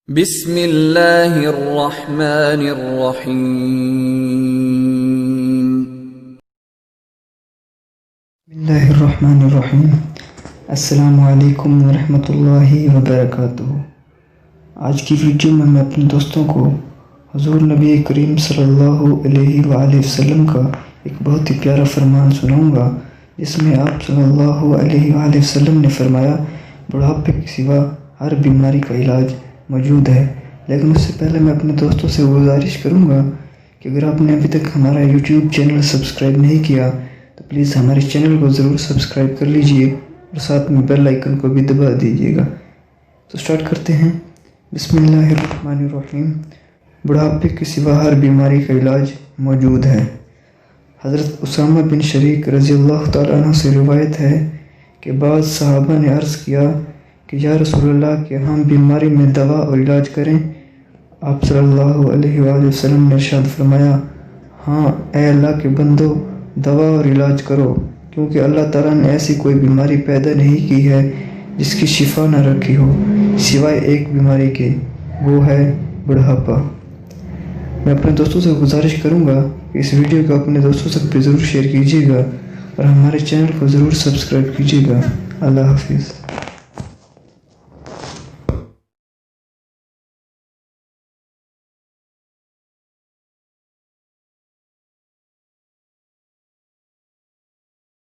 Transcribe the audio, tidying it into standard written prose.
بسم اللہ الرحمن الرحیم بسم اللہ الرحمن الرحیم۔ السلام علیکم ورحمۃ اللہ وبرکاتہ۔ آج کی ویڈیو میں اپنے دوستوں کو حضور نبی کریم صلی اللہ علیہ وآلہ وسلم کا ایک بہت ہی پیارا فرمان سناؤں گا، جس میں آپ صلی اللہ علیہ وآلہ وسلم نے فرمایا بڑھاپے کے سوا ہر بیماری کا علاج موجود ہے۔ لیکن اس سے پہلے میں اپنے دوستوں سے گزارش کروں گا کہ اگر آپ نے ابھی تک ہمارا یوٹیوب چینل سبسکرائب نہیں کیا تو پلیز ہمارے چینل کو ضرور سبسکرائب کر لیجئے اور ساتھ میں بیل آئیکن کو بھی دبا دیجئے گا۔ تو سٹارٹ کرتے ہیں۔ بسم اللہ الرحمن الرحیم۔ بڑھاپے کے سوا ہر بیماری کا علاج موجود ہے۔ حضرت اسامہ بن شریک رضی اللہ تعالیٰ عنہ سے روایت ہے کہ بعض صحابہ نے عرض کیا کہ یا رسول اللہ کہ ہم بیماری میں دوا اور علاج کریں؟ آپ صلی اللہ علیہ وآلہ وسلم نے ارشاد فرمایا، ہاں اے اللہ کے بندو، دوا اور علاج کرو، کیونکہ اللہ تعالیٰ نے ایسی کوئی بیماری پیدا نہیں کی ہے جس کی شفا نہ رکھی ہو سوائے ایک بیماری کے، وہ ہے بڑھاپا۔ میں اپنے دوستوں سے گزارش کروں گا کہ اس ویڈیو کو اپنے دوستوں تک بھی ضرور شیئر کیجیے گا اور ہمارے چینل کو ضرور سبسکرائب کیجیے گا۔ اللہ حافظ۔